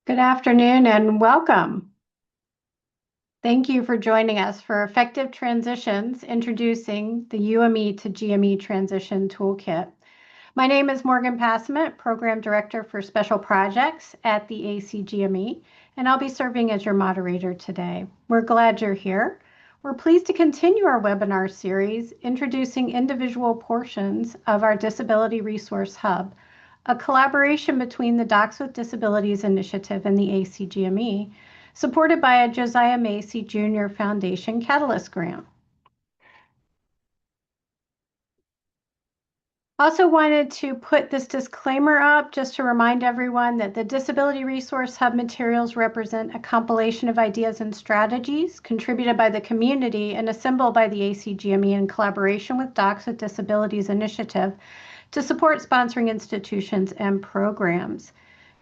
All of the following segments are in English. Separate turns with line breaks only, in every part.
Good afternoon and welcome. Thank you for joining us for Effective Transitions, introducing the UME-to-GME Transition Toolkit. My name is Morgan Passament, Program Director for Special Projects at the ACGME, and I'll be serving as your moderator today. We're glad you're here. We're pleased to continue our webinar series, introducing individual portions of our Disability Resource Hub, a collaboration between the Docs with Disabilities Initiative and the ACGME, supported by a Josiah Macy Jr. Foundation Catalyst Grant. Also wanted to put this disclaimer up just to remind everyone that the Disability Resource Hub materials represent a compilation of ideas and strategies contributed by the community and assembled by the ACGME in collaboration with Docs with Disabilities Initiative to support sponsoring institutions and programs.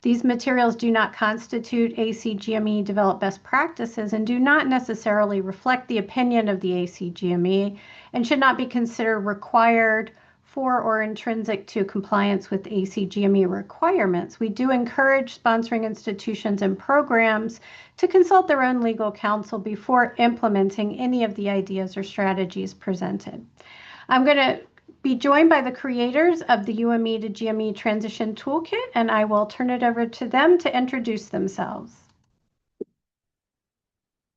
These materials do not constitute ACGME developed best practices and do not necessarily reflect the opinion of the ACGME and should not be considered required for or intrinsic to compliance with ACGME requirements. We do encourage sponsoring institutions and programs to consult their own legal counsel before implementing any of the ideas or strategies presented. I'm going to be joined by the creators of the UME-to-GME Transition Toolkit, and I will turn it over to them to introduce themselves.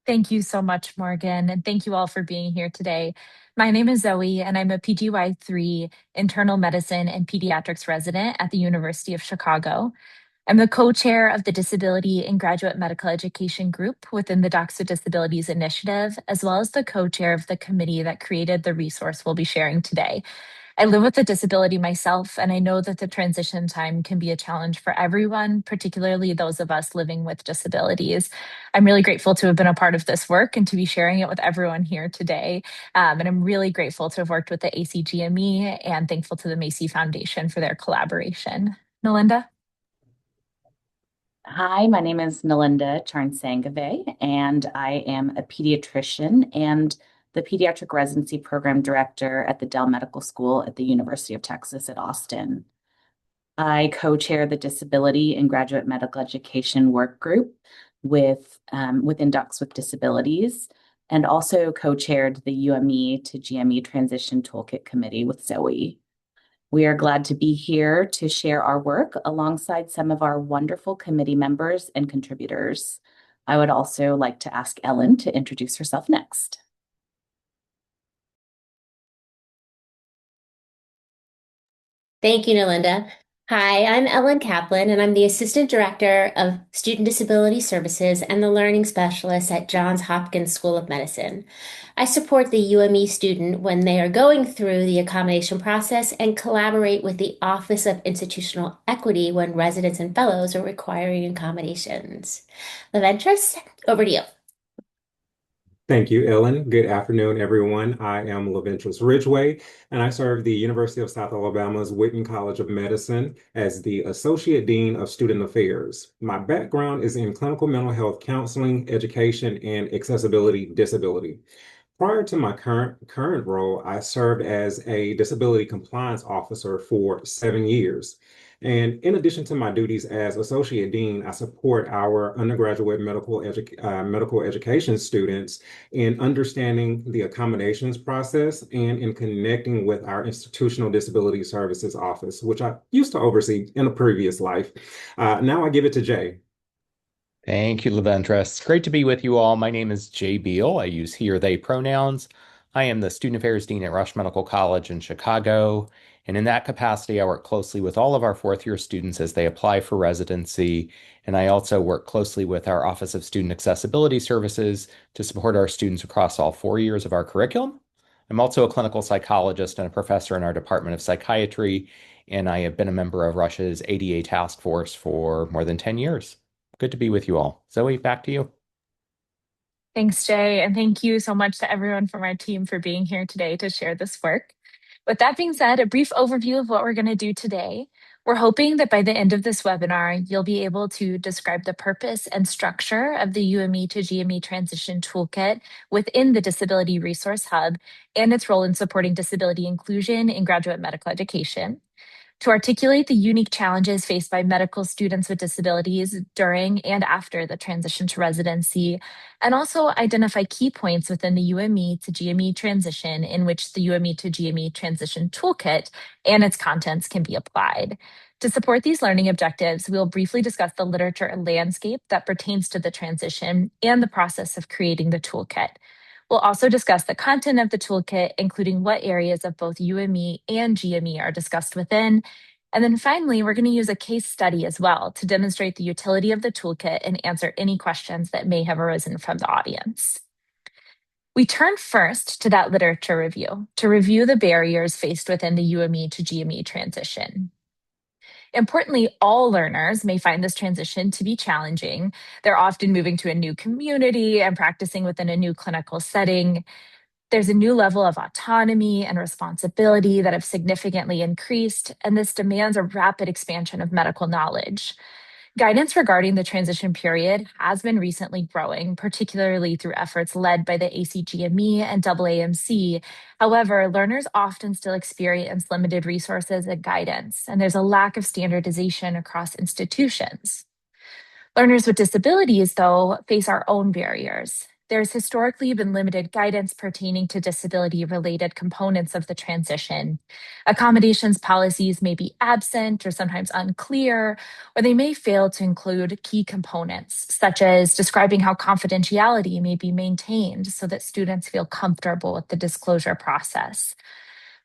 Thank you so much, Morgan, and thank you all for being here today. My name is Zoe, and I'm a PGY3 internal medicine and pediatrics resident at the University of Chicago. I'm the co-chair of the Disability and Graduate Medical Education group within the Docs with Disabilities Initiative, as well as the co-chair of the committee that created the resource we'll be sharing today. I live with a disability myself, and I know that the transition time can be a challenge for everyone, particularly those of us living with disabilities. I'm really grateful to have been a part of this work and to be sharing it with everyone here today. And I'm really grateful to have worked with the ACGME and thankful to the Macy Foundation for their collaboration. Melinda?
Hi, my name is Melinda Charnsangave, and I am a pediatrician and the Pediatric Residency Program Director at the Dell Medical School at the University of Texas at Austin. I co-chair the Disability and Graduate Medical Education Work Group within Docs with Disabilities, and also co-chaired the UME-to-GME Transition Toolkit Committee with Zoe. We are glad to be here to share our work alongside some of our wonderful committee members and contributors. I would also like to ask Ellen to introduce herself next.
Thank you, Melinda. Hi, I'm Ellen Kaplan, and I'm the Assistant Director of Student Disability Services and the Learning Specialist at Johns Hopkins School of Medicine. I support the UME student when they are going through the accommodation process and collaborate with the Office of Institutional Equity when residents and fellows are requiring accommodations. Leventress, over to you.
Thank you, Ellen. Good afternoon, everyone. I am Leventress Ridgway, and I serve the University of South Alabama's Whitten College of Medicine as the Associate Dean of Student Affairs. My background is in clinical mental health counseling, education, and accessibility disability. Prior to my current role, I served as a disability compliance officer for 7 years. And in addition to my duties as Associate Dean, I support our undergraduate medical education students in understanding the accommodations process and in connecting with our Institutional Disability Services Office, which I used to oversee in a previous life. Now I give it to Jay.
Thank you, Leventress. Great to be with you all. My name is Jay Beal. I use he or they pronouns. I am the Student Affairs Dean at Rush Medical College in Chicago. And in that capacity, I work closely with all of our fourth-year students as they apply for residency. And I also work closely with our Office of Student Accessibility Services to support our students across all 4 years of our curriculum. I'm also a clinical psychologist and a professor in our Department of Psychiatry, and I have been a member of Rush's ADA task force for more than 10 years. Good to be with you all. Zoe, back to you.
Thanks, Jay, and thank you so much to everyone from our team for being here today to share this work. With that being said, a brief overview of what we're going to do today. We're hoping that by the end of this webinar, you'll be able to describe the purpose and structure of the UME-to-GME Transition Toolkit within the Disability Resource Hub and its role in supporting disability inclusion in graduate medical education. to articulate the unique challenges faced by medical students with disabilities during and after the transition to residency, and also identify key points within the UME to GME transition in which the UME to GME Transition Toolkit and its contents can be applied. To support these learning objectives, we'll briefly discuss the literature and landscape that pertains to the transition and the process of creating the toolkit. We'll also discuss the content of the toolkit, including what areas of both UME and GME are discussed within. And then finally, we're going to use a case study as well to demonstrate the utility of the toolkit and answer any questions that may have arisen from the audience. We turn first to that literature review to review the barriers faced within the UME to GME transition. Importantly, all learners may find this transition to be challenging. They're often moving to a new community and practicing within a new clinical setting. There's a new level of autonomy and responsibility that have significantly increased, and this demands a rapid expansion of medical knowledge. Guidance regarding the transition period has been recently growing, particularly through efforts led by the ACGME and AAMC. However, learners often still experience limited resources and guidance, and there's a lack of standardization across institutions. Learners with disabilities, though, face our own barriers. There's historically been limited guidance pertaining to disability-related components of the transition. Accommodations policies may be absent or sometimes unclear, or they may fail to include key components, such as describing how confidentiality may be maintained so that students feel comfortable with the disclosure process.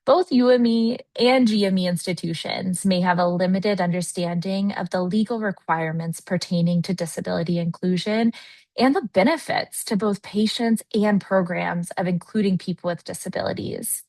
Both UME and GME institutions may have a limited understanding of the legal requirements pertaining to disability inclusion and the benefits to both patients and programs of including people with disabilities.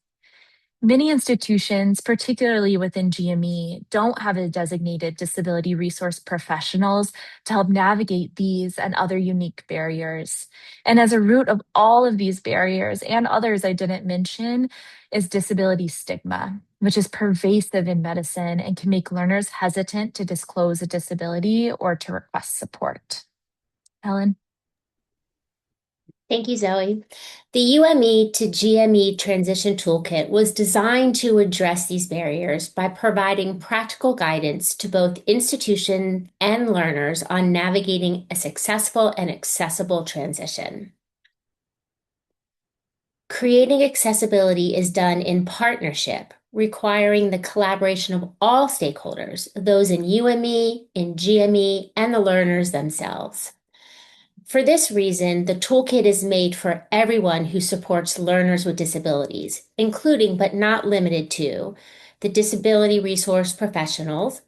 Many institutions, particularly within GME, don't have a designated disability resource professionals to help navigate these and other unique barriers. And as a root of all of these barriers and others I didn't mention is disability stigma, which is pervasive in medicine and can make learners hesitant to disclose a disability or to request support. Ellen?
Thank you, Zoe. The UME to GME Transition Toolkit was designed to address these barriers by providing practical guidance to both institution and learners on navigating a successful and accessible transition. Creating accessibility is done in partnership, requiring the collaboration of all stakeholders, those in UME, in GME, and the learners themselves. For this reason, the toolkit is made for everyone who supports learners with disabilities, including but not limited to the disability resource professionals,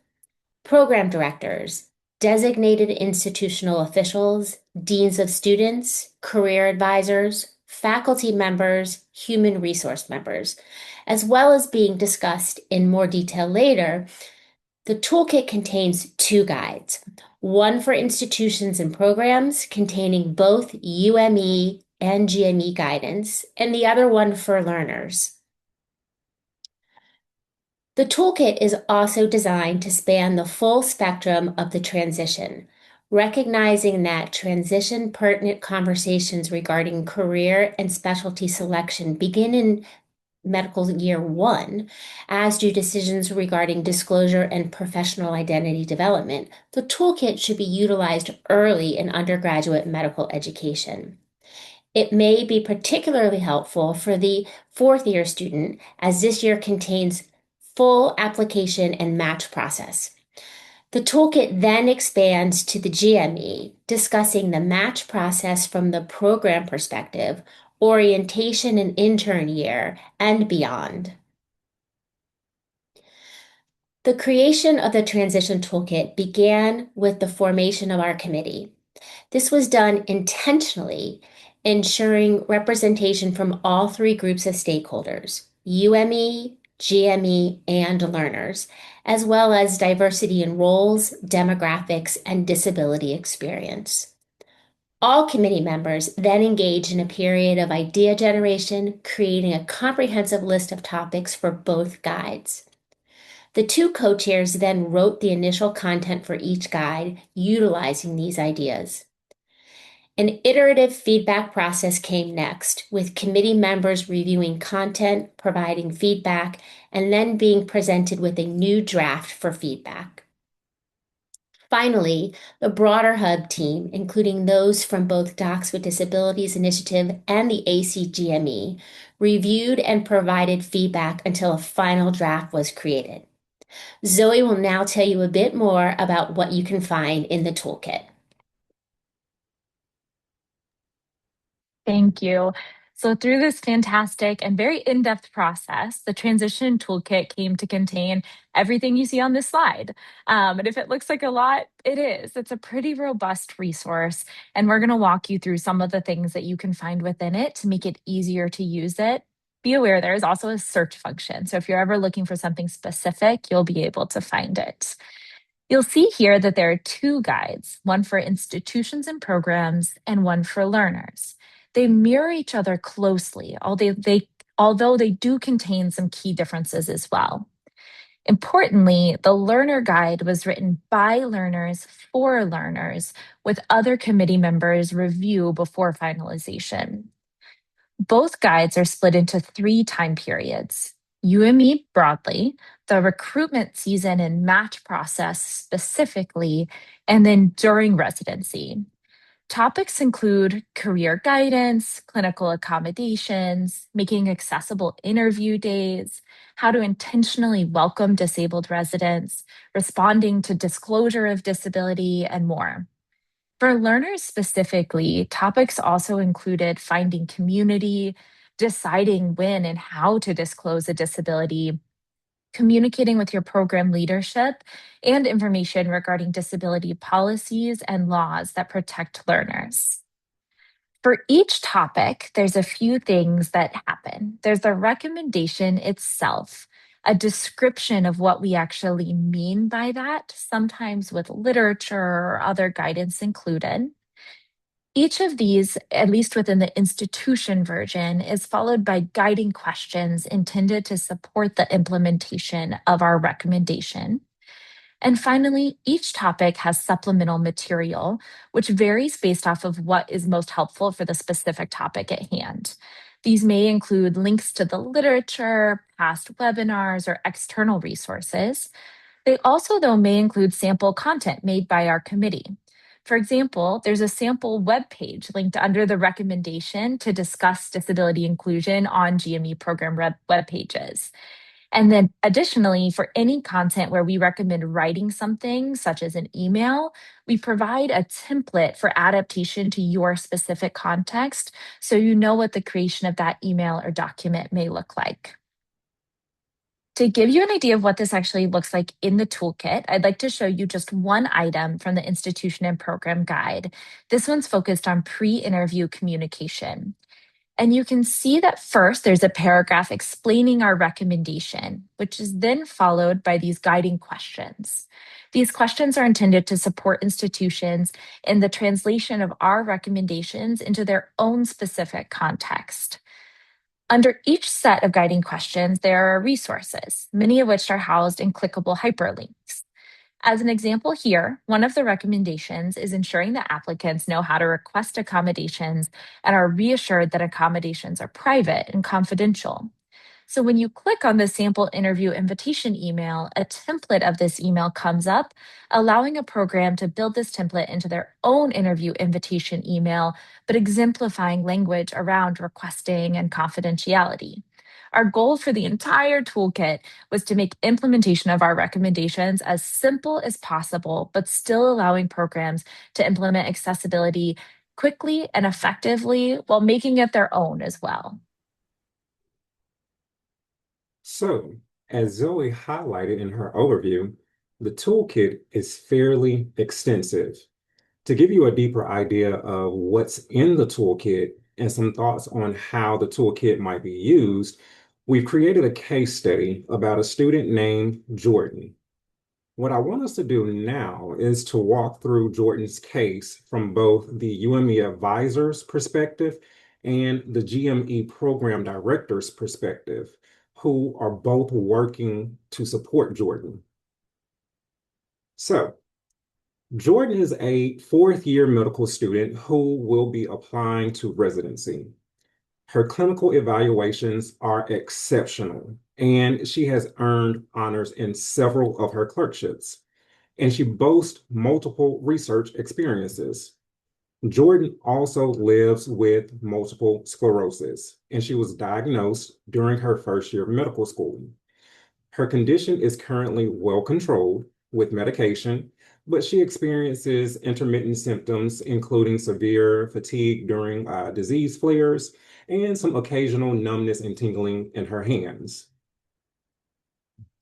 program directors, designated institutional officials, deans of students, career advisors, faculty members, human resource members, as well as being discussed in more detail later. The toolkit contains 2 guides, one for institutions and programs containing both UME and GME guidance, and the other one for learners. The toolkit is also designed to span the full spectrum of the transition, recognizing that transition pertinent conversations regarding career and specialty selection begin in medical year 1, as do decisions regarding disclosure and professional identity development. The toolkit should be utilized early in undergraduate medical education. It may be particularly helpful for the 4th year student, as this year contains full application and match process. The toolkit then expands to the GME, discussing the match process from the program perspective, orientation and intern year, and beyond. The creation of the Transition Toolkit began with the formation of our committee. This was done intentionally, ensuring representation from all 3 groups of stakeholders, UME, GME, and learners, as well as diversity in roles, demographics, and disability experience. All committee members then engaged in a period of idea generation, creating a comprehensive list of topics for both guides. The 2 co-chairs then wrote the initial content for each guide, utilizing these ideas. An iterative feedback process came next, with committee members reviewing content, providing feedback, and then being presented with a new draft for feedback. Finally, the broader hub team, including those from both Docs with Disabilities Initiative and the ACGME, reviewed and provided feedback until a final draft was created. Zoe will now tell you a bit more about what you can find in the toolkit.
Thank you. So through this fantastic and very in-depth process, the transition toolkit came to contain everything you see on this slide. And if it looks like a lot, it is. It's a pretty robust resource. And we're going to walk you through some of the things that you can find within it to make it easier to use it. Be aware there is also a search function. So if you're ever looking for something specific, you'll be able to find it. You'll see here that there are two guides, one for institutions and programs and one for learners. They mirror each other closely, although they do contain some key differences as well. Importantly, the learner guide was written by learners for learners, with other committee members review before finalization. Both guides are split into 3 time periods: UME broadly, the recruitment season and match process specifically, and then during residency. Topics include career guidance, clinical accommodations, making accessible interview days, how to intentionally welcome disabled residents, responding to disclosure of disability, and more. For learners specifically, topics also included finding community, deciding when and how to disclose a disability, communicating with your program leadership, and information regarding disability policies and laws that protect learners. For each topic, there's a few things that happen. There's the recommendation itself, a description of what we actually mean by that, sometimes with literature or other guidance included. Each of these, at least within the institution version, is followed by guiding questions intended to support the implementation of our recommendation. And finally, each topic has supplemental material, which varies based off of what is most helpful for the specific topic at hand. These may include links to the literature, past webinars, or external resources. They also, though, may include sample content made by our committee. For example, there's a sample web page linked under the recommendation to discuss disability inclusion on GME program web pages. And then additionally, for any content where we recommend writing something, such as an email, we provide a template for adaptation to your specific context, so you know what the creation of that email or document may look like. To give you an idea of what this actually looks like in the toolkit, I'd like to show you just one item from the institution and program guide. This one's focused on pre-interview communication. And you can see that first there's a paragraph explaining our recommendation, which is then followed by these guiding questions. These questions are intended to support institutions in the translation of our recommendations into their own specific context. Under each set of guiding questions, there are resources, many of which are housed in clickable hyperlinks. As an example here, one of the recommendations is ensuring that applicants know how to request accommodations and are reassured that accommodations are private and confidential. So when you click on the sample interview invitation email, a template of this email comes up, allowing a program to build this template into their own interview invitation email, but exemplifying language around requesting and confidentiality. Our goal for the entire toolkit was to make implementation of our recommendations as simple as possible, but still allowing programs to implement accessibility quickly and effectively while making it their own as well.
So, as Zoe highlighted in her overview, the toolkit is fairly extensive. To give you a deeper idea of what's in the toolkit and some thoughts on how the toolkit might be used, we've created a case study about a student named Jordan. What I want us to do now is to walk through Jordan's case from both the UME advisor's perspective and the GME program director's perspective, who are both working to support Jordan. So, Jordan is a fourth-year medical student who will be applying to residency. Her clinical evaluations are exceptional, and she has earned honors in several of her clerkships, and she boasts multiple research experiences. Jordan also lives with multiple sclerosis, and she was diagnosed during her first year of medical school. Her condition is currently well controlled with medication, but she experiences intermittent symptoms, including severe fatigue during disease flares and some occasional numbness and tingling in her hands.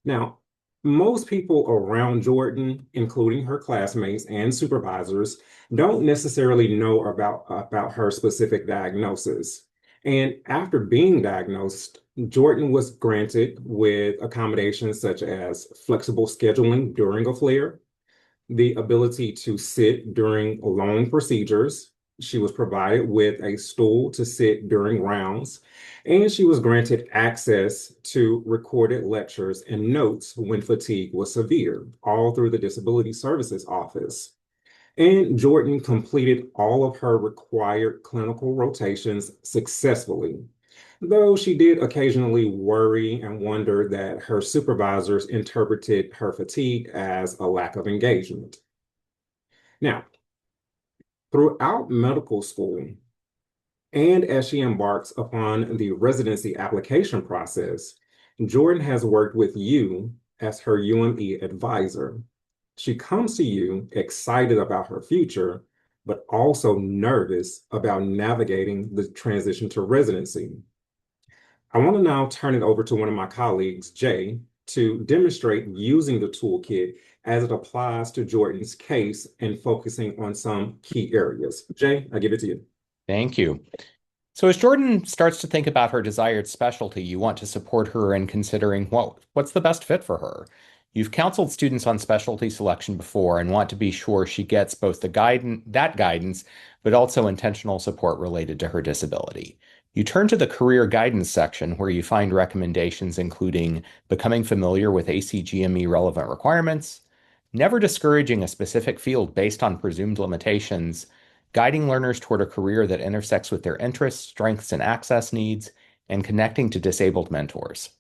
Now, most people around Jordan, including her classmates and supervisors, don't necessarily know about her specific diagnosis. And after being diagnosed, Jordan was granted with accommodations such as flexible scheduling during a flare, the ability to sit during long procedures. She was provided with a stool to sit during rounds, and she was granted access to recorded lectures and notes when fatigue was severe, all through the Disability Services Office. And Jordan completed all of her required clinical rotations successfully, though she did occasionally worry and wonder that her supervisors interpreted her fatigue as a lack of engagement. Now, throughout medical school, and as she embarks upon the residency application process, Jordan has worked with you as her UME advisor. She comes to you excited about her future, but also nervous about navigating the transition to residency. I want to now turn it over to one of my colleagues, Jay, to demonstrate using the toolkit as it applies to Jordan's case and focusing on some key areas. Jay, I give it to you.
Thank you. So as Jordan starts to think about her desired specialty, you want to support her in considering what's the best fit for her. You've counseled students on specialty selection before and want to be sure she gets both that guidance, but also intentional support related to her disability. You turn to the career guidance section where you find recommendations including becoming familiar with ACGME relevant requirements, never discouraging a specific field based on presumed limitations, guiding learners toward a career that intersects with their interests, strengths, and access needs, and connecting to disabled mentors.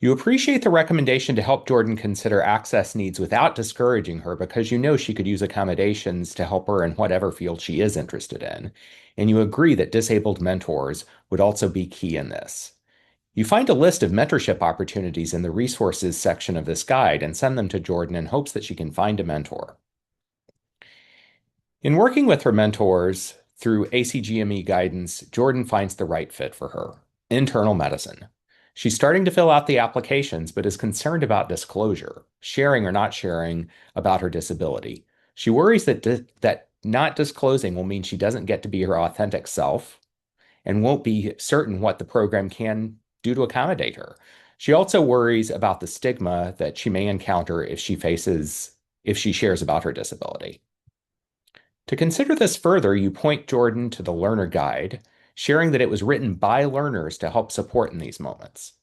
You appreciate the recommendation to help Jordan consider access needs without discouraging her because you know she could use accommodations to help her in whatever field she is interested in. And you agree that disabled mentors would also be key in this. You find a list of mentorship opportunities in the resources section of this guide and send them to Jordan in hopes that she can find a mentor. In working with her mentors through ACGME guidance, Jordan finds the right fit for her, internal medicine. She's starting to fill out the applications, but is concerned about disclosure, sharing or not sharing about her disability. She worries that not disclosing will mean she doesn't get to be her authentic self and won't be certain what the program can do to accommodate her. She also worries about the stigma that she may encounter if she shares about her disability. To consider this further, you point Jordan to the learner guide, sharing that it was written by learners to help support in these moments.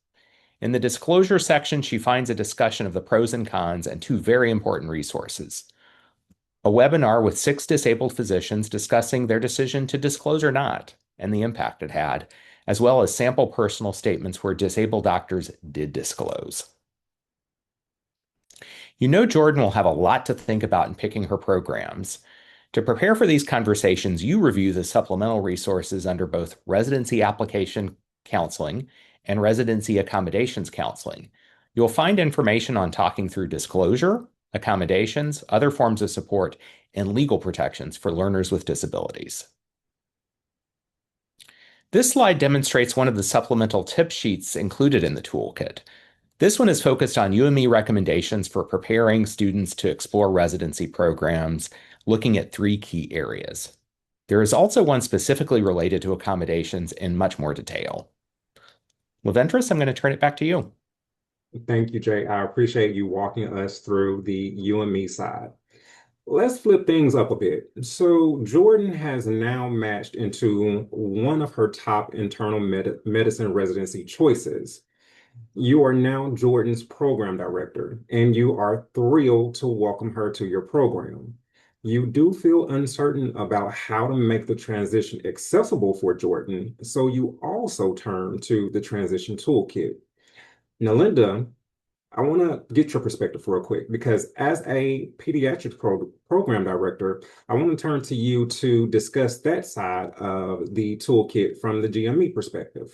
In the disclosure section, she finds a discussion of the pros and cons and two very important resources. A webinar with 6 disabled physicians discussing their decision to disclose or not and the impact it had, as well as sample personal statements where disabled doctors did disclose. You know Jordan will have a lot to think about in picking her programs. To prepare for these conversations, you review the supplemental resources under both residency application counseling and residency accommodations counseling. You'll find information on talking through disclosure, accommodations, other forms of support, and legal protections for learners with disabilities. This slide demonstrates one of the supplemental tip sheets included in the toolkit. This one is focused on UME recommendations for preparing students to explore residency programs, looking at 3 key areas. There is also one specifically related to accommodations in much more detail. Laventris, I'm going to turn it back to you.
Thank you, Jay. I appreciate you walking us through the UME side. Let's flip things up a bit. So Jordan has now matched into one of her top internal medicine residency choices. You are now Jordan's program director, and you are thrilled to welcome her to your program. You do feel uncertain about how to make the transition accessible for Jordan, so you also turn to the Transition Toolkit. Now, Linda, I want to get your perspective real quick because as a pediatrics program director, I want to turn to you to discuss that side of the toolkit from the GME perspective.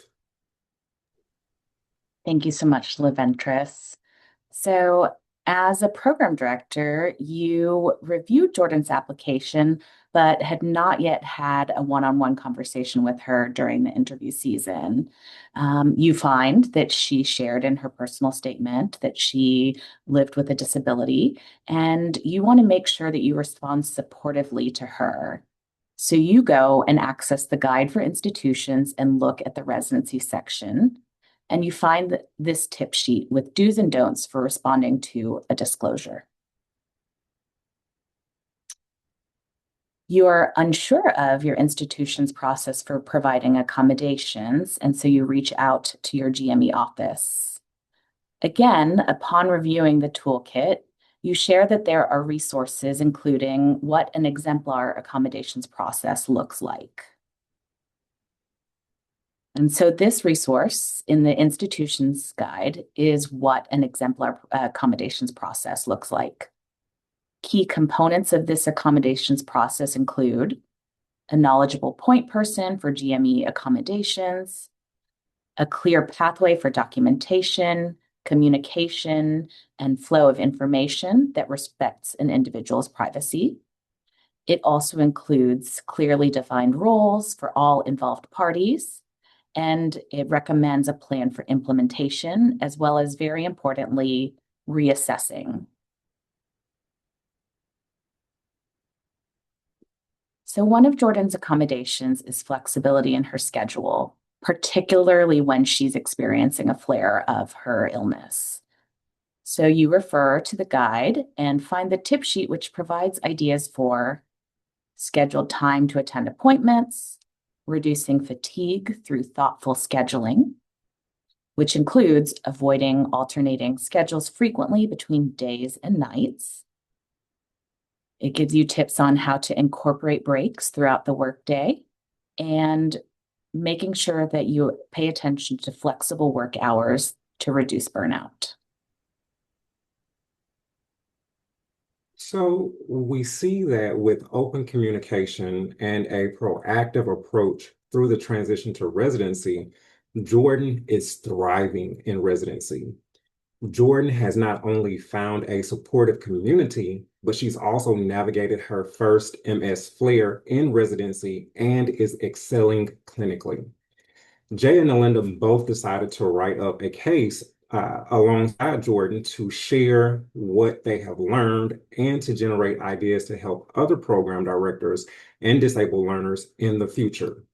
Thank you so much, LaVentris. So, as a program director, you reviewed Jordan's application, but had not yet had a one-on-one conversation with her during the interview season. You find that she shared in her personal statement that she lived with a disability, and you want to make sure that you respond supportively to her. So you go and access the guide for institutions and look at the residency section. And you find this tip sheet with do's and don'ts for responding to a disclosure. You are unsure of your institution's process for providing accommodations, and so you reach out to your GME office. Again, upon reviewing the toolkit, you share that there are resources including what an exemplar accommodations process looks like. And so this resource in the institution's guide is what an exemplar accommodations process looks like. Key components of this accommodations process include a knowledgeable point person for GME accommodations, a clear pathway for documentation, communication, and flow of information that respects an individual's privacy. It also includes clearly defined roles for all involved parties, and it recommends a plan for implementation, as well as, very importantly, reassessing. So one of Jordan's accommodations is flexibility in her schedule, particularly when she's experiencing a flare of her illness. So you refer to the guide and find the tip sheet, which provides ideas for scheduled time to attend appointments, reducing fatigue through thoughtful scheduling, which includes avoiding alternating schedules frequently between days and nights. It gives you tips on how to incorporate breaks throughout the workday and making sure that you pay attention to flexible work hours to reduce burnout.
So we see that with open communication and a proactive approach through the transition to residency, Jordan is thriving in residency. Jordan has not only found a supportive community, but she's also navigated her first MS flare in residency and is excelling clinically. Jay and Melinda both decided to write up a case alongside Jordan to share what they have learned and to generate ideas to help other program directors and disabled learners in the future.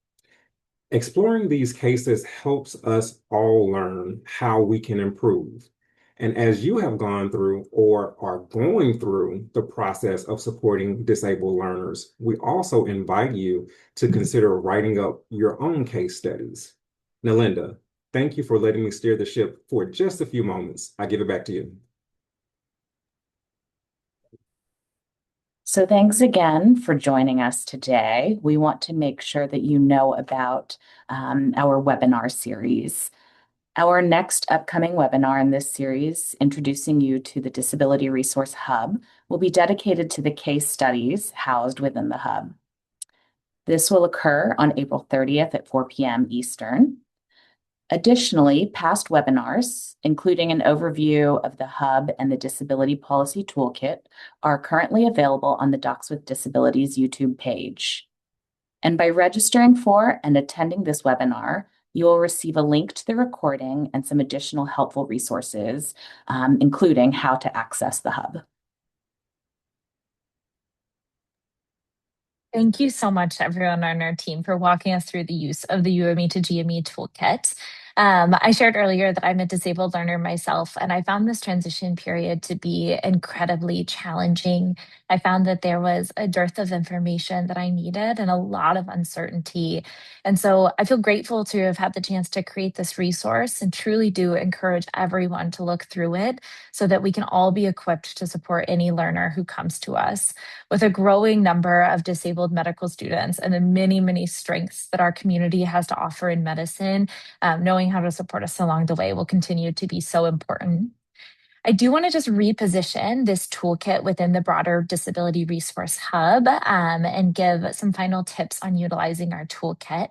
Exploring these cases helps us all learn how we can improve. And as you have gone through or are going through the process of supporting disabled learners, we also invite you to consider writing up your own case studies. Nalinda, thank you for letting me steer the ship for just a few moments. I give it back to you.
So thanks again for joining us today. We want to make sure that you know about our webinar series. Our next upcoming webinar in this series, introducing you to the Disability Resource Hub, will be dedicated to the case studies housed within the hub. This will occur on April 30th at 4 p.m. Eastern. Additionally, past webinars, including an overview of the Hub and the Disability Policy Toolkit, are currently available on the Docs with Disabilities YouTube page. And by registering for and attending this webinar, you will receive a link to the recording and some additional helpful resources, including how to access the Hub.
Thank you so much, everyone on our team, for walking us through the use of the UME-to-GME toolkit. I shared earlier that I'm a disabled learner myself, and I found this transition period to be incredibly challenging. I found that there was a dearth of information that I needed and a lot of uncertainty. And so I feel grateful to have had the chance to create this resource and truly do encourage everyone to look through it so that we can all be equipped to support any learner who comes to us. With a growing number of disabled medical students and the many, many strengths that our community has to offer in medicine, knowing how to support us along the way will continue to be so important. I do want to just reposition this toolkit within the broader Disability Resource Hub and give some final tips on utilizing our toolkit.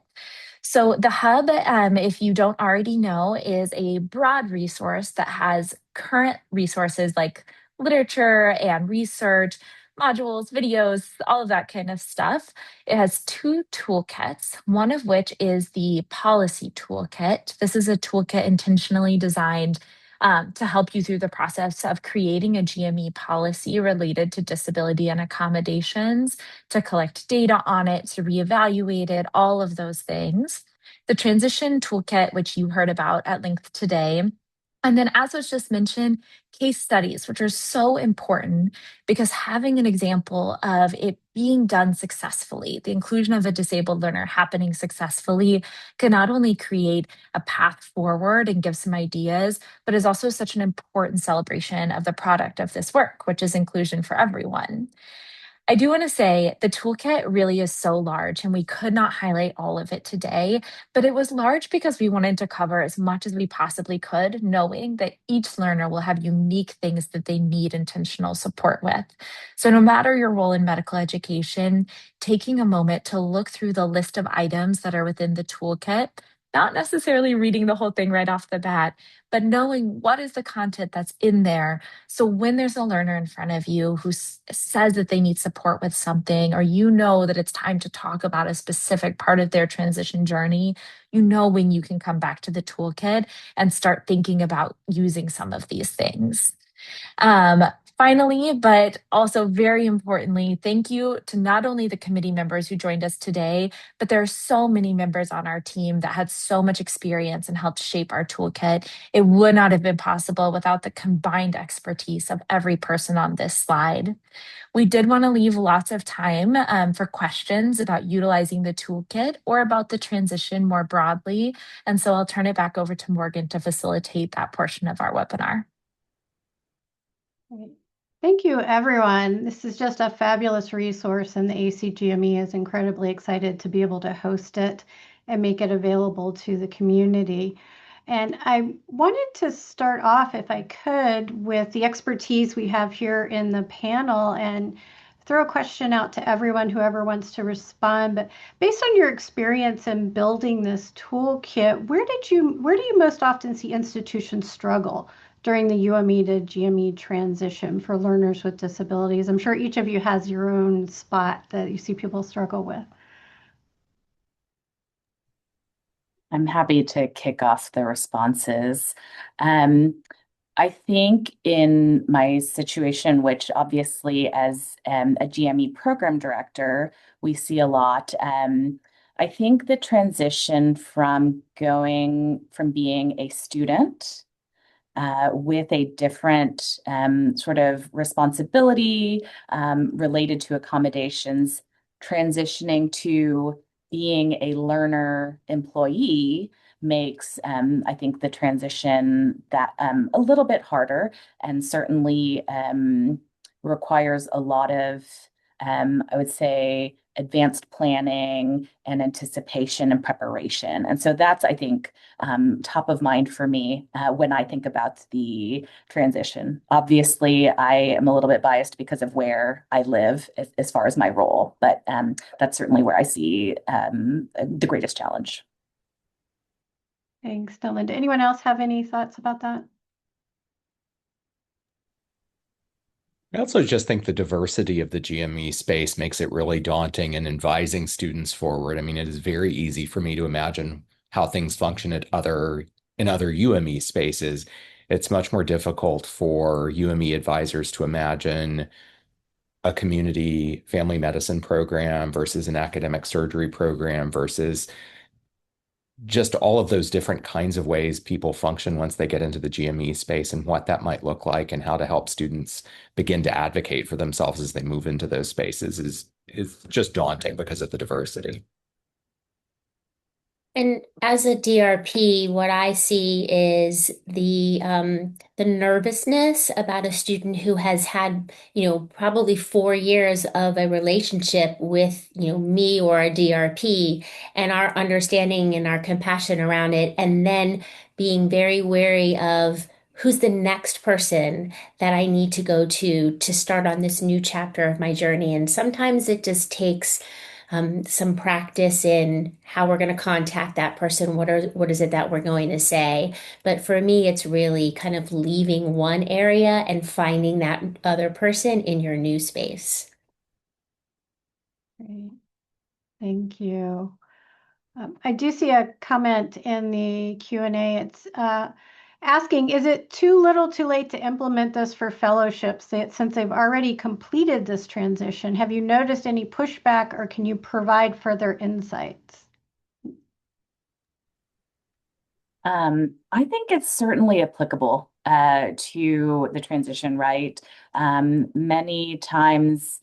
So, the Hub, if you don't already know, is a broad resource that has current resources like literature and research, modules, videos, all of that kind of stuff. It has two toolkits, one of which is the policy toolkit. This is a toolkit intentionally designed to help you through the process of creating a GME policy related to disability and accommodations, to collect data on it, to reevaluate it, all of those things. The transition toolkit, which you heard about at length today. And then, as was just mentioned, case studies, which are so important because having an example of it being done successfully, the inclusion of a disabled learner happening successfully, can not only create a path forward and give some ideas, but is also such an important celebration of the product of this work, which is inclusion for everyone. I do want to say the toolkit really is so large, and we could not highlight all of it today, but it was large because we wanted to cover as much as we possibly could, knowing that each learner will have unique things that they need intentional support with. So, no matter your role in medical education, taking a moment to look through the list of items that are within the toolkit, not necessarily reading the whole thing right off the bat, but knowing what is the content that's in there. So when there's a learner in front of you who says that they need support with something, or you know that it's time to talk about a specific part of their transition journey, you know when you can come back to the toolkit and start thinking about using some of these things. Um, Finally, but also very importantly, thank you to not only the committee members who joined us today, but there are so many members on our team that had so much experience and helped shape our toolkit. It would not have been possible without the combined expertise of every person on this slide. We did want to leave lots of time for questions about utilizing the toolkit or about the transition more broadly. And so I'll turn it back over to Morgan to facilitate that portion of our webinar.
Great. Thank you, everyone. This is just a fabulous resource, and the ACGME is incredibly excited to be able to host it and make it available to the community. And I wanted to start off, if I could, with the expertise we have here in the panel and throw a question out to everyone, whoever wants to respond. But based on your experience in building this toolkit, where do you most often see institutions struggle during the UME to GME transition for learners with disabilities? I'm sure each of you has your own spot that you see people struggle with.
I'm happy to kick off the responses. I think in my situation, which obviously as a GME program director, we see a lot. I think the transition from going from being a student with a different sort of responsibility related to accommodations, transitioning to being a learner employee makes, I think, the transition that a little bit harder, and certainly requires a lot of, I would say, advanced planning and anticipation and preparation. And so that's, I think, top of mind for me when I think about the transition. Obviously, I am a little bit biased because of where I live as far as my role, but that's certainly where I see the greatest challenge.
Thanks, Dylan. Anyone else have any thoughts about that?
I also just think the diversity of the GME space makes it really daunting in advising students forward. I mean, it is very easy for me to imagine how things function in other UME spaces. It's much more difficult for UME advisors to imagine a community family medicine program versus an academic surgery program versus just all of those different kinds of ways people function once they get into the GME space and what that might look like and how to help students begin to advocate for themselves as they move into those spaces is just daunting because of the diversity.
And as a DRP, what I see is the nervousness about a student who has had, probably 4 years of a relationship with, me or a DRP, and our understanding and our compassion around it, and then being very wary of who's the next person that I need to go to start on this new chapter of my journey. And sometimes it just takes some practice in how we're going to contact that person. What is it that we're going to say? But for me, it's really kind of leaving one area and finding that other person in your new space.
Great. Thank you. I do see a comment in the Q&A. It's asking, is it too little too late to implement this for fellowships since they've already completed this transition? Have you noticed any pushback, or can you provide further insights?
I think it's certainly applicable to the transition, right? Many times,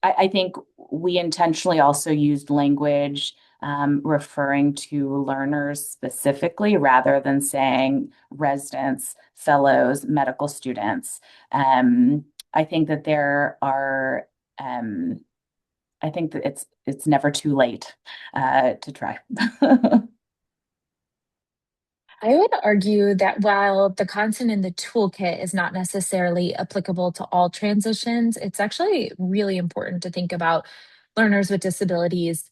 I think we intentionally also used language referring to learners specifically rather than saying residents, fellows, medical students. I think that there are, I think that it's never too late to try.
I would argue that while the content in the toolkit is not necessarily applicable to all transitions, it's actually really important to think about learners with disabilities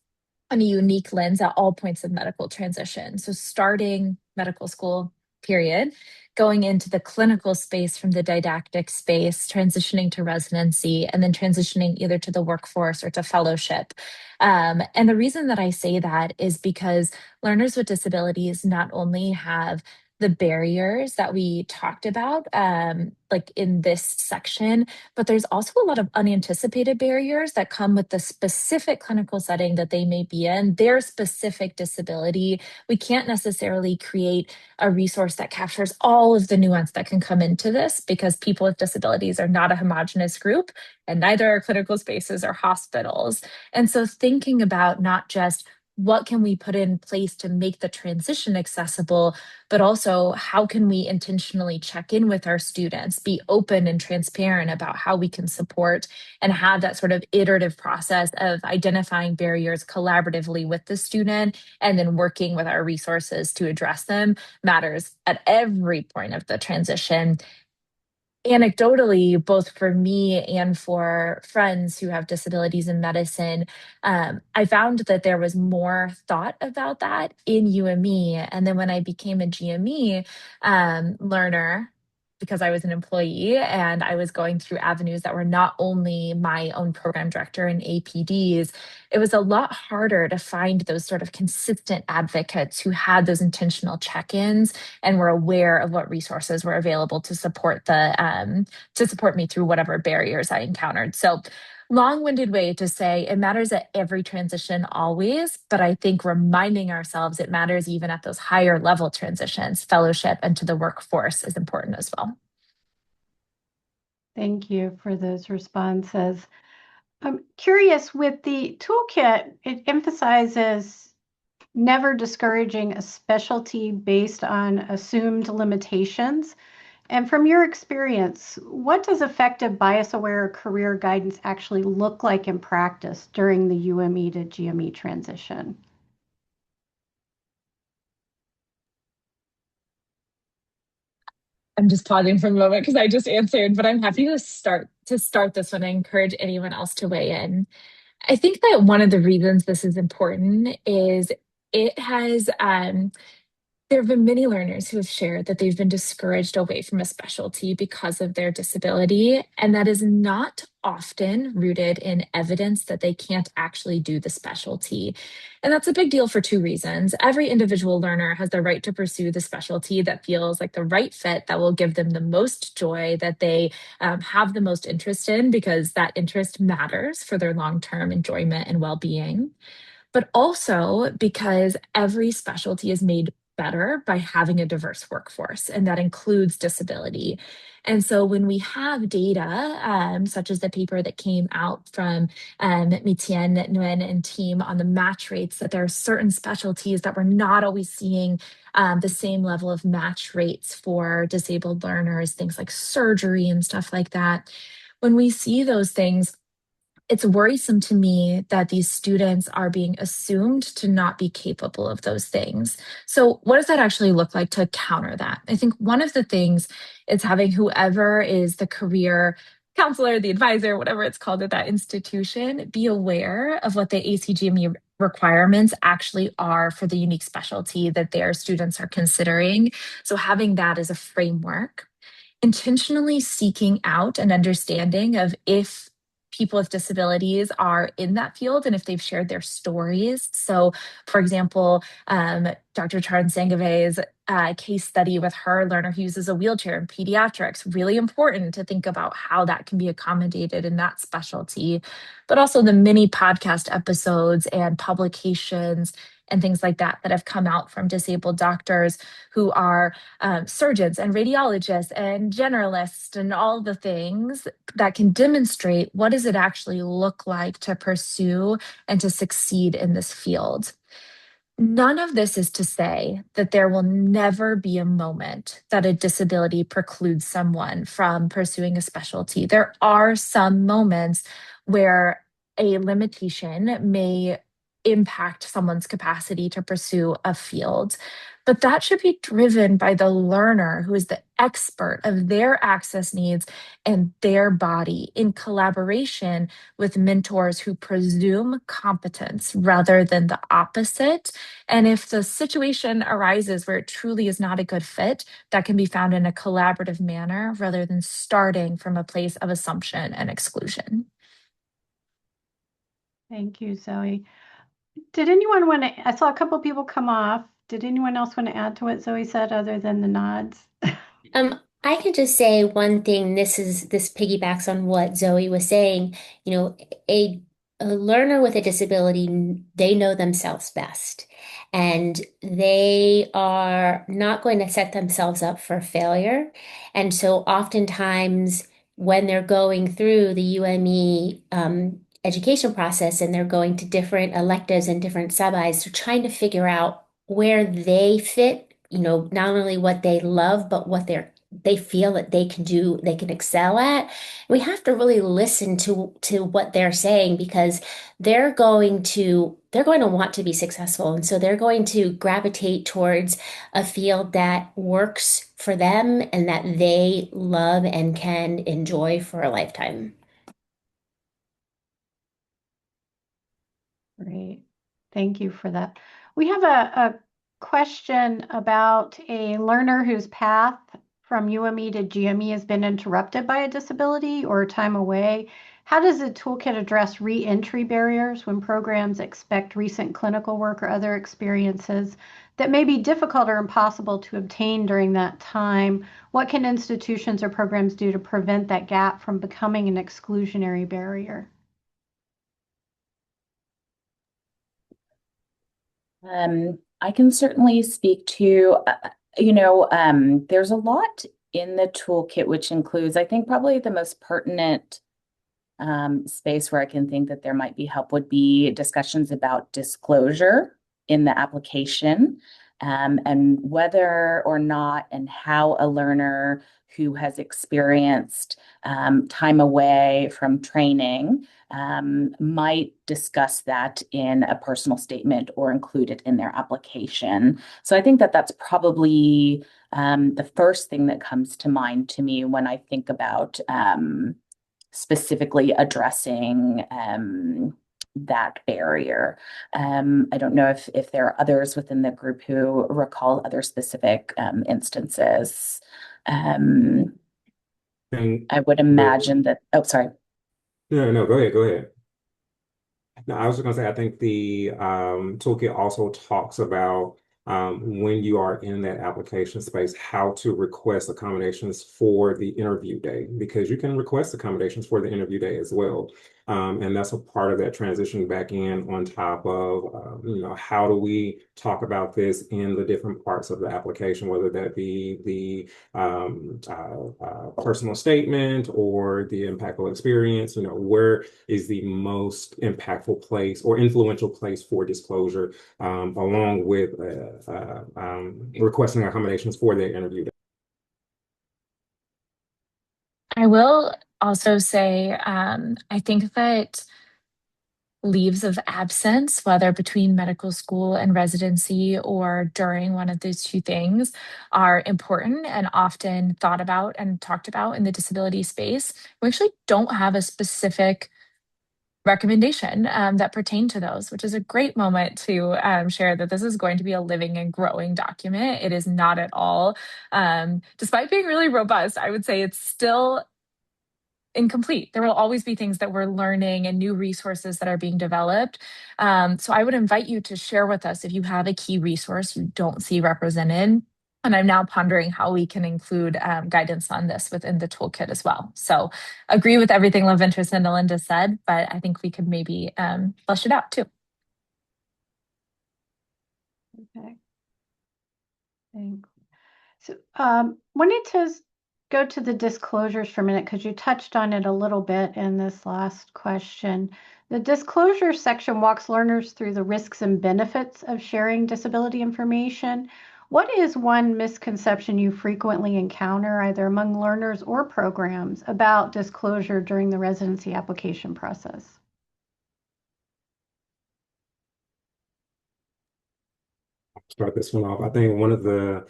on a unique lens at all points of medical transition. So starting medical school, period, going into the clinical space from the didactic space, transitioning to residency, and then transitioning either to the workforce or to fellowship. And the reason that I say that is because learners with disabilities not only have the barriers that we talked about, like in this section, but there's also a lot of unanticipated barriers that come with the specific clinical setting that they may be in, their specific disability. We can't necessarily create a resource that captures all of the nuance that can come into this because people with disabilities are not a homogenous group, and neither are clinical spaces or hospitals. And so thinking about not just what can we put in place to make the transition accessible, but also how can we intentionally check in with our students, be open and transparent about how we can support, and have that sort of iterative process of identifying barriers collaboratively with the student and then working with our resources to address them matters at every point of the transition. Anecdotally, both for me and for friends who have disabilities in medicine, I found that there was more thought about that in UME. And then when I became a GME learner, because I was an employee and I was going through avenues that were not only my own program director and APDs, it was a lot harder to find those sort of consistent advocates who had those intentional check-ins and were aware of what resources were available to support me through whatever barriers I encountered. So long-winded way to say it matters at every transition always, but I think reminding ourselves it matters even at those higher level transitions, fellowship and to the workforce is important as well.
Thank you for those responses. I'm curious, with the toolkit, it emphasizes never discouraging a specialty based on assumed limitations. And from your experience, what does effective bias-aware career guidance actually look like in practice during the UME to GME transition?
I'm just pausing for a moment because I just answered, but I'm happy to start this one. I encourage anyone else to weigh in. I think that one of the reasons this is important is it has there have been many learners who have shared that they've been discouraged away from a specialty because of their disability, and that is not often rooted in evidence that they can't actually do the specialty. And that's a big deal for two reasons. Every individual learner has the right to pursue the specialty that feels like the right fit, that will give them the most joy, that they have the most interest in, because that interest matters for their long-term enjoyment and well-being. but also because every specialty is made better by having a diverse workforce, and that includes disability. And so when we have data, such as the paper that came out from Mitien Nguyen and team on the match rates, that there are certain specialties that we're not always seeing the same level of match rates for disabled learners, things like surgery and stuff like that. When we see those things, it's worrisome to me that these students are being assumed to not be capable of those things. So, what does that actually look like to counter that? I think one of the things is having whoever is the career counselor, the advisor, whatever it's called at that institution, be aware of what the ACGME requirements actually are for the unique specialty that their students are considering. So, having that as a framework, intentionally seeking out an understanding of if people with disabilities are in that field and if they've shared their stories. So, for example, Dr. Charan Sangave's case study with her learner who uses a wheelchair in pediatrics, really important to think about how that can be accommodated in that specialty, but also the many podcast episodes and publications and things like that that have come out from disabled doctors who are surgeons and radiologists and generalists and all the things that can demonstrate what does it actually look like to pursue and to succeed in this field. None of this is to say that there will never be a moment that a disability precludes someone from pursuing a specialty. There are some moments where a limitation may impact someone's capacity to pursue a field, but that should be driven by the learner who is the expert of their access needs and their body in collaboration with mentors who presume competence rather than the opposite. And if the situation arises where it truly is not a good fit, that can be found in a collaborative manner rather than starting from a place of assumption and exclusion.
Thank you, Zoe. Did anyone want to? I saw a couple people come off. Did anyone else want to add to what Zoe said other than the nods?
I can just say one thing. This piggybacks on what Zoe was saying. You know, a a learner with a disability, they know themselves best, and they are not going to set themselves up for failure. And so, oftentimes, when they're going through the UME education process and they're going to different electives and different sub-Is, they're trying to figure out where they fit, not only what they love, but what they feel that they can do, they can excel at. We have to really listen to what they're saying, because they're going to want to be successful. And so they're going to gravitate towards a field that works for them and that they love and can enjoy for a lifetime.
Great. Thank you for that. We have a question about a learner whose path from UME to GME has been interrupted by a disability or time away. How does the toolkit address re-entry barriers when programs expect recent clinical work or other experiences that may be difficult or impossible to obtain during that time? What can institutions or programs do to prevent that gap from becoming an exclusionary barrier?
I can certainly speak to, there's a lot in the toolkit, which includes, I think, probably the most pertinent space where I can think that there might be help would be discussions about disclosure in the application, and whether or not and how a learner who has experienced time away from training might discuss that in a personal statement or include it in their application. So I think that that's probably the first thing that comes to mind to me when I think about specifically addressing that barrier. I don't know if there are others within the group who recall other specific instances.
And
I would imagine that, oh, sorry.
no, go ahead, go ahead. No, I was just going to say, I think the toolkit also talks about when you are in that application space, how to request accommodations for the interview day, because you can request accommodations for the interview day as well. And that's a part of that transition back in on top of, how do we talk about this in the different parts of the application, whether that be the personal statement or the impactful experience, where is the most impactful place or influential place for disclosure, along with requesting accommodations for their interview.
I will also say, I think that leaves of absence, whether between medical school and residency or during one of those two things, are important and often thought about and talked about in the disability space. We actually don't have a specific recommendation that pertain to those, which is a great moment to share that this is going to be a living and growing document. It is not at all, despite being really robust, I would say it's still incomplete. There will always be things that we're learning and new resources that are being developed. So I would invite you to share with us if you have a key resource you don't see represented. And I'm now pondering how we can include guidance on this within the toolkit as well. So agree with everything LaVentress and Melinda said, but I think we could maybe flesh it out too.
Okay. Thanks. So wanted to go to the disclosures for a minute because you touched on it a little bit in this last question. The disclosure section walks learners through the risks and benefits of sharing disability information. What is one misconception you frequently encounter, either among learners or programs, about disclosure during the residency application process?
Start this one off. I think one of the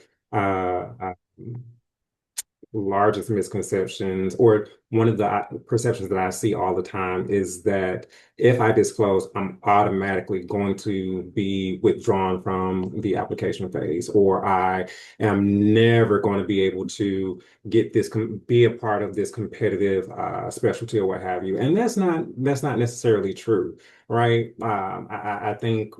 largest misconceptions, or one of the perceptions that I see all the time, is that if I disclose, I'm automatically going to be withdrawn from the application phase, or I am never going to be able to get this, be a part of this competitive specialty or what have you. And that's not necessarily true, right? I think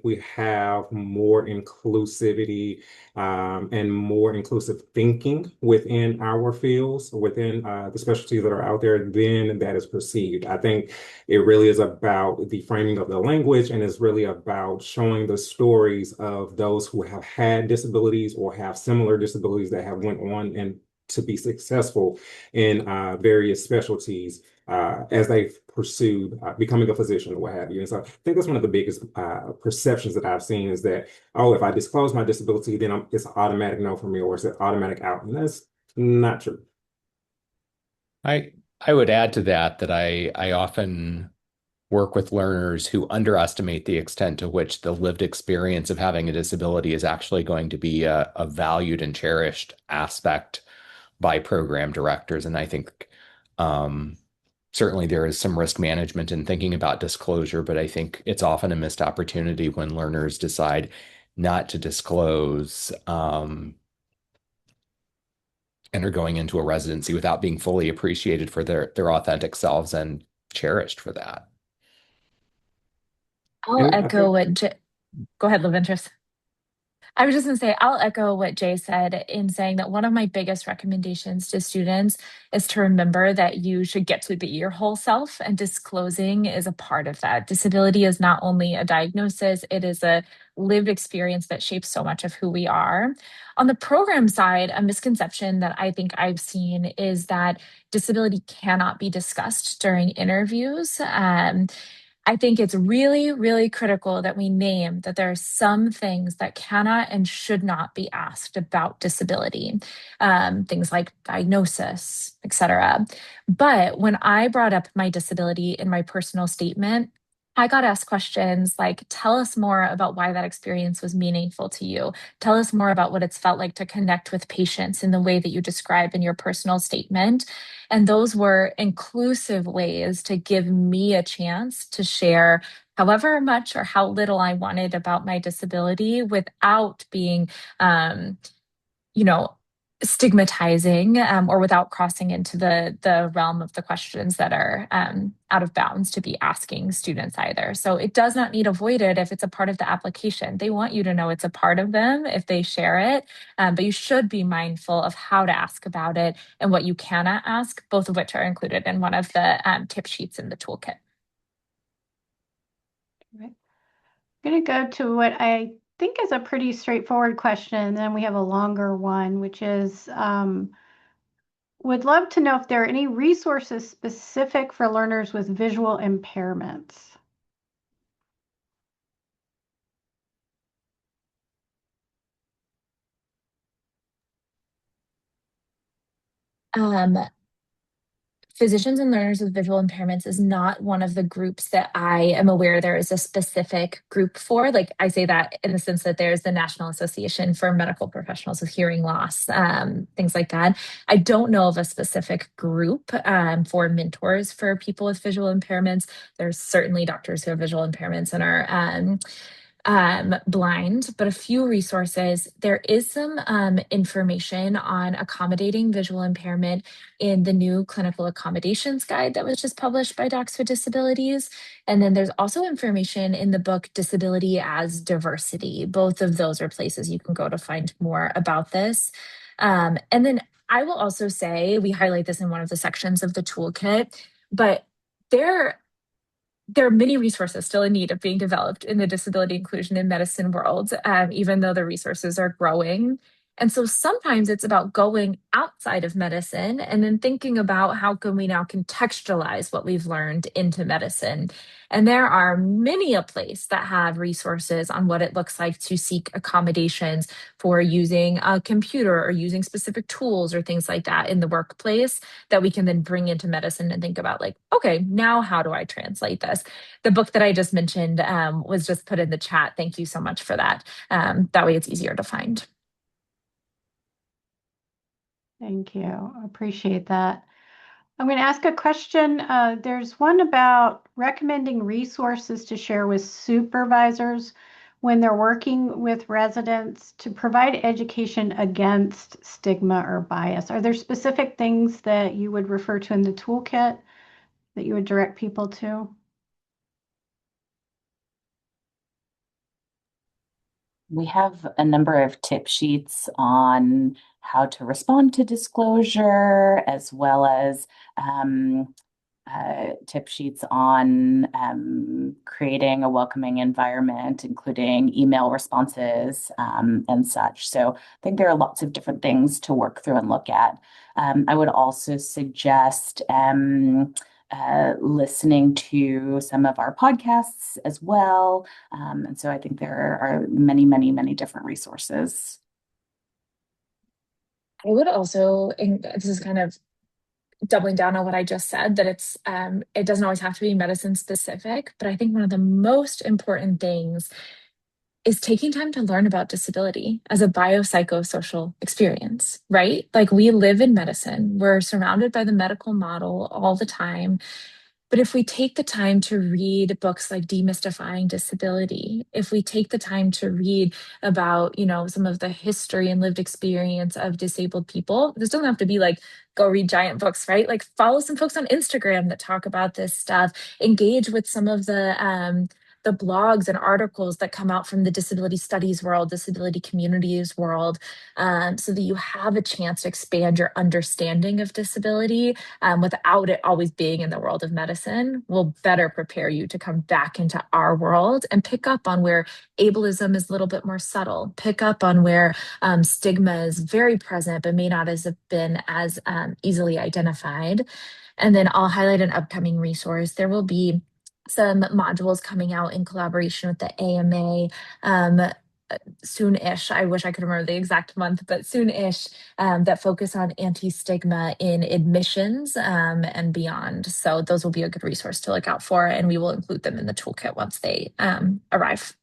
we have more inclusivity and more inclusive thinking within our fields, within the specialties that are out there than that is perceived. I think it really is about the framing of the language, and it's really about showing the stories of those who have had disabilities or have similar disabilities that have went on and to be successful in various specialties as they've pursued becoming a physician or what have you. And so I think that's one of the biggest perceptions that I've seen, is that, oh, if I disclose my disability, then it's an automatic no for me, or it's an automatic out. And that's not true.
I would add to that I often work with learners who underestimate the extent to which the lived experience of having a disability is actually going to be a valued and cherished aspect by program directors. And I think certainly there is some risk management in thinking about disclosure, but I think it's often a missed opportunity when learners decide not to disclose and are going into a residency without being fully appreciated for their authentic selves and cherished for that.
I'll echo what go ahead, LaVentress. I was just going to say, I'll echo what Jay said in saying that one of my biggest recommendations to students is to remember that you should get to be your whole self, and disclosing is a part of that. Disability is not only a diagnosis, it is a lived experience that shapes so much of who we are. On the program side, a misconception that I think I've seen is that disability cannot be discussed during interviews. I think it's really, really critical that we name that there are some things that cannot and should not be asked about disability, things like diagnosis, et cetera. But when I brought up my disability in my personal statement, I got asked questions like, tell us more about why that experience was meaningful to you. Tell us more about what it's felt like to connect with patients in the way that you describe in your personal statement. And those were inclusive ways to give me a chance to share however much or how little I wanted about my disability without being, stigmatizing or without crossing into the realm of the questions that are out of bounds to be asking students either. So it does not need avoided if it's a part of the application. They want you to know it's a part of them if they share it, but you should be mindful of how to ask about it and what you cannot ask, both of which are included in one of the tip sheets in the toolkit.
Right. I'm going to go to what I think is a pretty straightforward question, and then we have a longer one, which is, would love to know if there are any resources specific for learners with visual impairments.
Physicians and learners with visual impairments is not one of the groups that I am aware there is a specific group for. Like I say that in the sense that there's the National Association for Medical Professionals with Hearing Loss, things like that. I don't know of a specific group for mentors for people with visual impairments. There's certainly doctors who have visual impairments and are blind, but a few resources. There is some information on accommodating visual impairment in the new clinical accommodations guide that was just published by Docs with Disabilities. And then there's also information in the book Disability as Diversity. Both of those are places you can go to find more about this. And then I will also say, we highlight this in one of the sections of the toolkit, but there are many resources still in need of being developed in the disability inclusion in medicine world, even though the resources are growing. And so sometimes it's about going outside of medicine and then thinking about how can we now contextualize what we've learned into medicine. And there are many a place that have resources on what it looks like to seek accommodations for using a computer or using specific tools or things like that in the workplace that we can then bring into medicine and think about like, okay, now how do I translate this? The book that I just mentioned was just put in the chat. Thank you so much for that. That way it's easier to find.
Thank you. I appreciate that. I'm going to ask a question. There's one about recommending resources to share with supervisors when they're working with residents to provide education against stigma or bias. Are there specific things that you would refer to in the toolkit that you would direct people to?
We have a number of tip sheets on how to respond to disclosure, as well as tip sheets on creating a welcoming environment, including email responses and such. So I think there are lots of different things to work through and look at. I would also suggest listening to some of our podcasts as well. And so I think there are many, many, many different resources.
I would also, and this is kind of doubling down on what I just said, that it doesn't always have to be medicine specific, but I think one of the most important things is taking time to learn about disability as a biopsychosocial experience, right? Like we live in medicine, we're surrounded by the medical model all the time. But if we take the time to read books like Demystifying Disability, if we take the time to read about, some of the history and lived experience of disabled people, this doesn't have to be like, go read giant books, right? Like follow some folks on Instagram that talk about this stuff, engage with some of the blogs and articles that come out from the disability studies world, disability communities world, so that you have a chance to expand your understanding of disability without it always being in the world of medicine will better prepare you to come back into our world and pick up on where ableism is a little bit more subtle, pick up on where stigma is very present, but may not have been as easily identified. And then I'll highlight an upcoming resource. There will be some modules coming out in collaboration with the AMA soon-ish. I wish I could remember the exact month, but soon-ish, that focus on anti-stigma in admissions and beyond. So those will be a good resource to look out for, and we will include them in the toolkit once they arrive.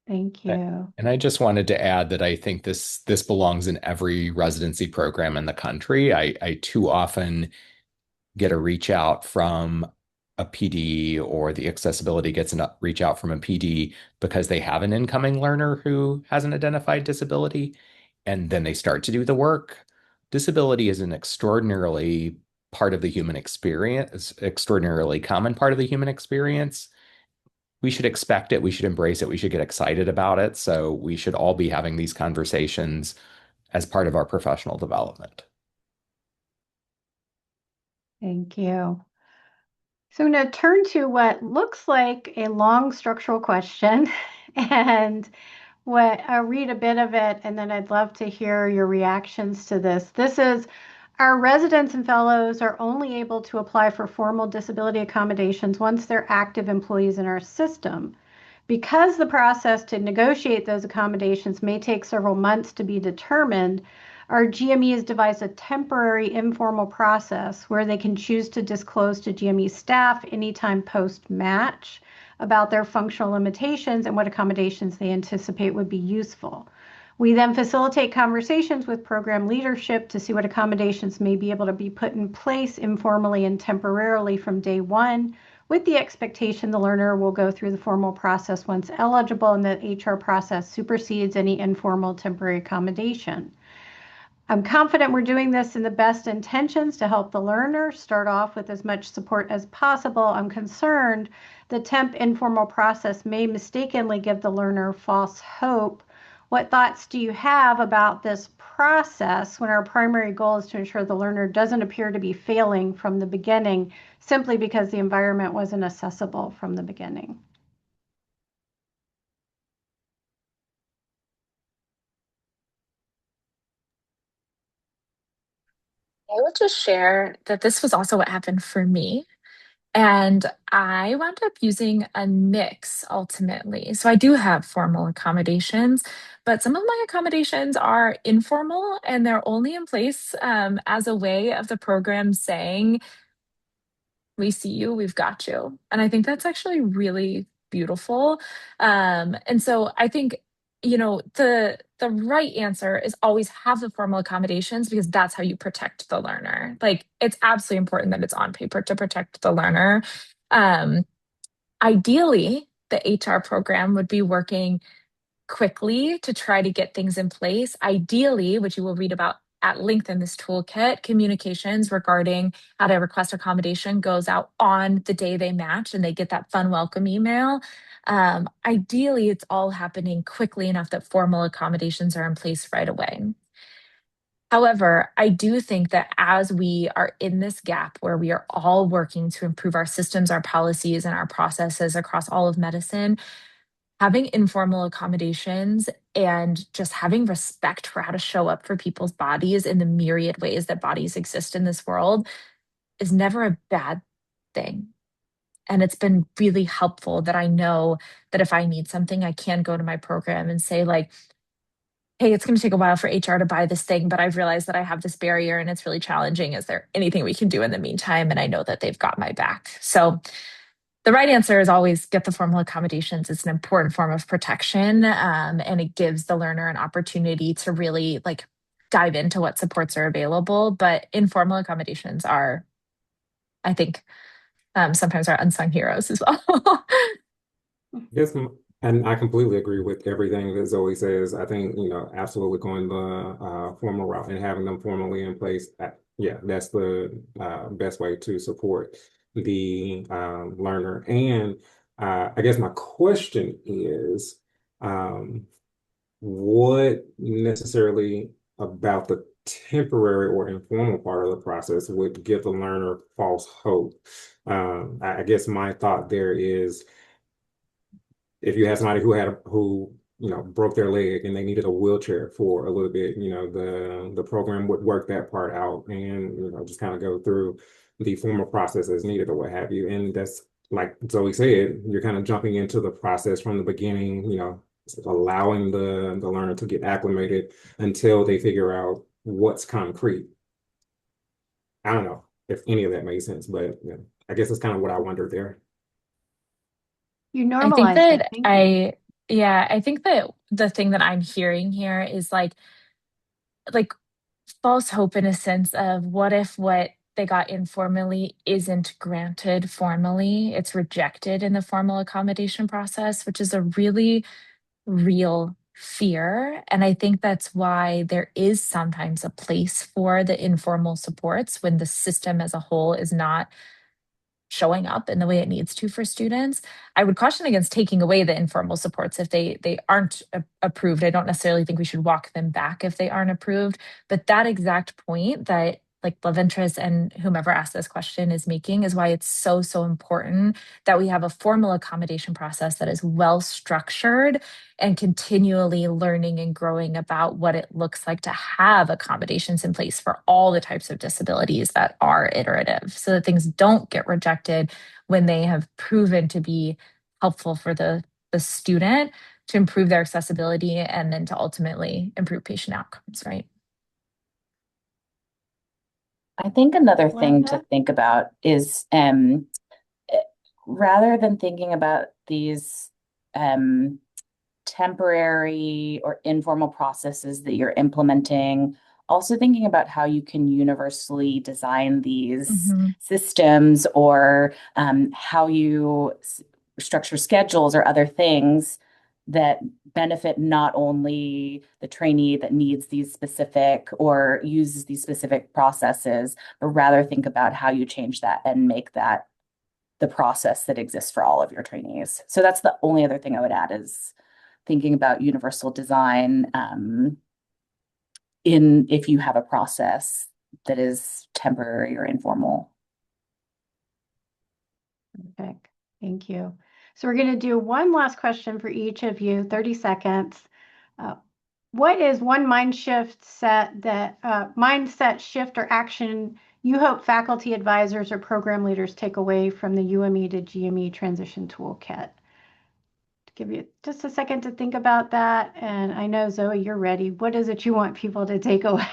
Thank you.
And I just wanted to add that I think this belongs in every residency program in the country. I too often get a reach out from a PD, or the accessibility gets a reach out from a PD because they have an incoming learner who has an identified disability. and then they start to do the work. Disability is an extraordinarily part of the human experience, extraordinarily common part of the human experience. We should expect it. We should embrace it. We should get excited about it. So we should all be having these conversations as part of our professional development.
Thank you. So I'm going to turn to what looks like a long structural question and I'll read a bit of it, and then I'd love to hear your reactions to this. This is, our residents and fellows are only able to apply for formal disability accommodations once they're active employees in our system. Because the process to negotiate those accommodations may take several months to be determined, our GME has devised a temporary informal process where they can choose to disclose to GME staff anytime post-match about their functional limitations and what accommodations they anticipate would be useful. We then facilitate conversations with program leadership to see what accommodations may be able to be put in place informally and temporarily from day one, with the expectation the learner will go through the formal process once eligible and that HR process supersedes any informal temporary accommodation. I'm confident we're doing this in the best intentions to help the learner start off with as much support as possible. I'm concerned the temp informal process may mistakenly give the learner false hope. What thoughts do you have about this process when our primary goal is to ensure the learner doesn't appear to be failing from the beginning simply because the environment wasn't accessible from the beginning?
I will just share that this was also what happened for me. And I wound up using a mix ultimately. So I do have formal accommodations, but some of my accommodations are informal and they're only in place as a way of the program saying, we see you, we've got you. And I think that's actually really beautiful. And so I think, the right answer is always have the formal accommodations because that's how you protect the learner. Like it's absolutely important that it's on paper to protect the learner. Um, Ideally, the HR program would be working quickly to try to get things in place. Ideally, which you will read about at length in this toolkit, communications regarding how to request accommodation goes out on the day they match and they get that fun welcome email. Ideally, it's all happening quickly enough that formal accommodations are in place right away. However, I do think that as we are in this gap where we are all working to improve our systems, our policies, and our processes across all of medicine, having informal accommodations and just having respect for how to show up for people's bodies in the myriad ways that bodies exist in this world is never a bad thing. And it's been really helpful that I know that if I need something, I can go to my program and say, like, hey, it's going to take a while for HR to buy this thing, but I've realized that I have this barrier and it's really challenging. Is there anything we can do in the meantime? And I know that they've got my back. So the right answer is always get the formal accommodations. It's an important form of protection, and it gives the learner an opportunity to really dive into what supports are available. But informal accommodations are, I think, sometimes our unsung heroes as well.
Yes, and I completely agree with everything that Zoe says. I think, absolutely going the formal route and having them formally in place. Yeah, that's the best way to support the learner. And I guess my question is, what necessarily about the temporary or informal part of the process would give the learner false hope? I guess my thought there is, if you had somebody who broke their leg and they needed a wheelchair for a little bit, the program would work that part out and just kind of go through the formal process as needed or what have you. And that's, like Zoe said, you're kind of jumping into the process from the beginning, allowing the learner to get acclimated until they figure out what's concrete. I don't know if any of that made sense, but I guess it's kind of what I wondered there.
You
I think
normalized it.
that
Thank you.
I think that the thing that I'm hearing here is like false hope in a sense of what if what they got informally isn't granted formally, it's rejected in the formal accommodation process, which is a really real fear. And I think that's why there is sometimes a place for the informal supports when the system as a whole is not showing up in the way it needs to for students. I would caution against taking away the informal supports if they aren't approved. I don't necessarily think we should walk them back if they aren't approved. But that exact point that like Leventress and whomever asked this question is making is why it's so, so important that we have a formal accommodation process that is well structured and continually learning and growing about what it looks like to have accommodations in place for all the types of disabilities that are iterative so that things don't get rejected when they have proven to be helpful for the student to improve their accessibility and then to ultimately improve patient outcomes, right?
I think another thing to
Linda?
think about is rather than thinking about these temporary or informal processes that you're implementing, also thinking about how you can universally design these systems or how you structure schedules or other things that benefit not only the trainee that needs these specific or uses these specific processes, but rather think about how you change that and make that the process that exists for all of your trainees. So that's the only other thing I would add is thinking about universal design in if you have a process that is temporary or informal.
Perfect. Thank you. So we're going to do one last question for each of you, 30 seconds. What is one mindset shift or action you hope faculty advisors or program leaders take away from the UME-to-GME Transition Toolkit? Give you just a second to think about that. And I know, Zoe, you're ready. What is it you want people to take away?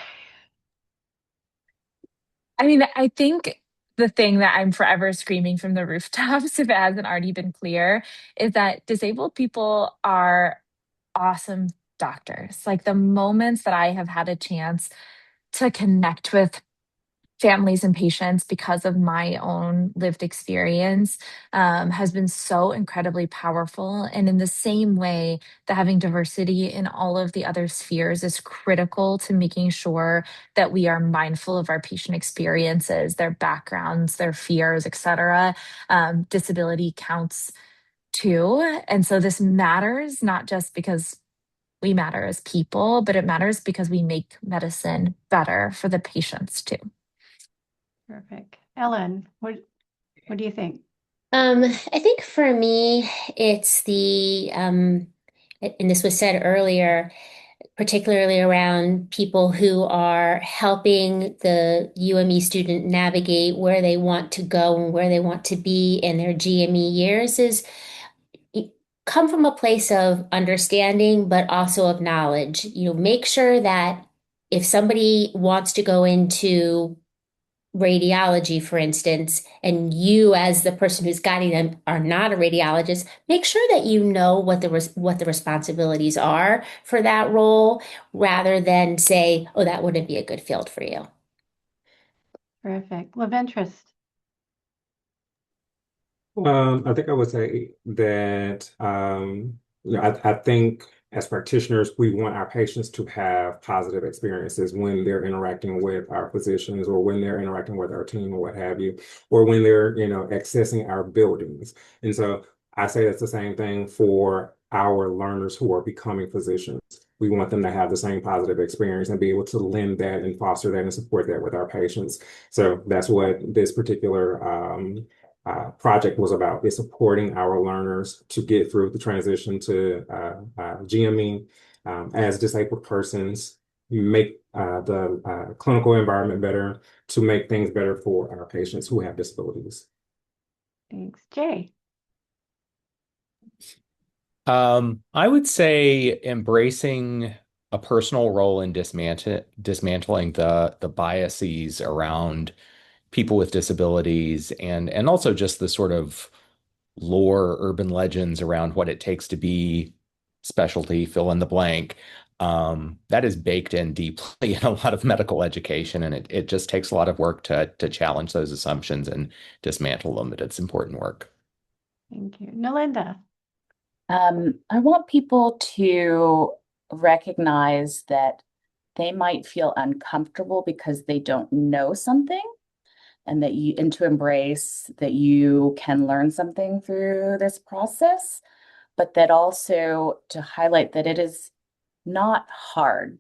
I mean, I think the thing that I'm forever screaming from the rooftops, if it hasn't already been clear, is that disabled people are awesome doctors. Like the moments that I have had a chance to connect with families and patients because of my own lived experience has been so incredibly powerful. And in the same way that having diversity in all of the other spheres is critical to making sure that we are mindful of our patient experiences, their backgrounds, their fears, et cetera, disability counts too. And so this matters not just because we matter as people, but it matters because we make medicine better for the patients too.
Perfect. Ellen, what do you think?
I think for me, it's and this was said earlier, particularly around people who are helping the UME student navigate where they want to go and where they want to be in their GME years is come from a place of understanding, but also of knowledge. Make sure that if somebody wants to go into radiology, for instance, and you as the person who's guiding them are not a radiologist, make sure that you know what the responsibilities are for that role, rather than say, oh, that wouldn't be a good field for you.
Perfect. Leventress.
I think I would say that I think as practitioners, we want our patients to have positive experiences when they're interacting with our physicians or when they're interacting with our team or what have you, or when they're, accessing our buildings. And so I say that's the same thing for our learners who are becoming physicians. We want them to have the same positive experience and be able to lend that and foster that and support that with our patients. So that's what this particular project was about, is supporting our learners to get through the transition to GME as disabled persons, make the clinical environment better, to make things better for our patients who have disabilities.
Thanks. Jay.
I would say embracing a personal role in dismantling the biases around people with disabilities and also just the sort of lore, urban legends around what it takes to be specialty, fill in the blank. That is baked in deeply in a lot of medical education, and it just takes a lot of work to challenge those assumptions and dismantle them, but it's important work.
Thank you. Nalinda.
I want people to recognize that they might feel uncomfortable because they don't know something, and to embrace that you can learn something through this process, but that also to highlight that it is not hard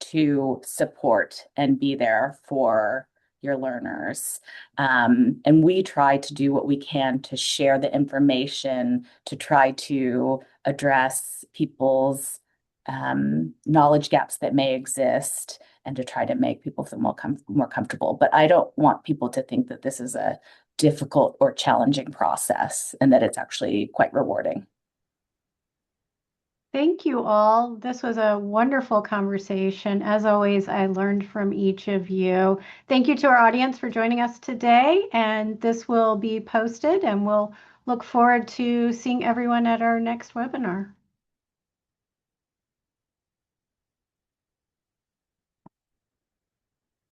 to support and be there for your learners. And we try to do what we can to share the information, to try to address people's knowledge gaps that may exist, and to try to make people feel more comfortable. But I don't want people to think that this is a difficult or challenging process, and that it's actually quite rewarding.
Thank you all. This was a wonderful conversation. As always, I learned from each of you. Thank you to our audience for joining us today. And this will be posted, and we'll look forward to seeing everyone at our next webinar.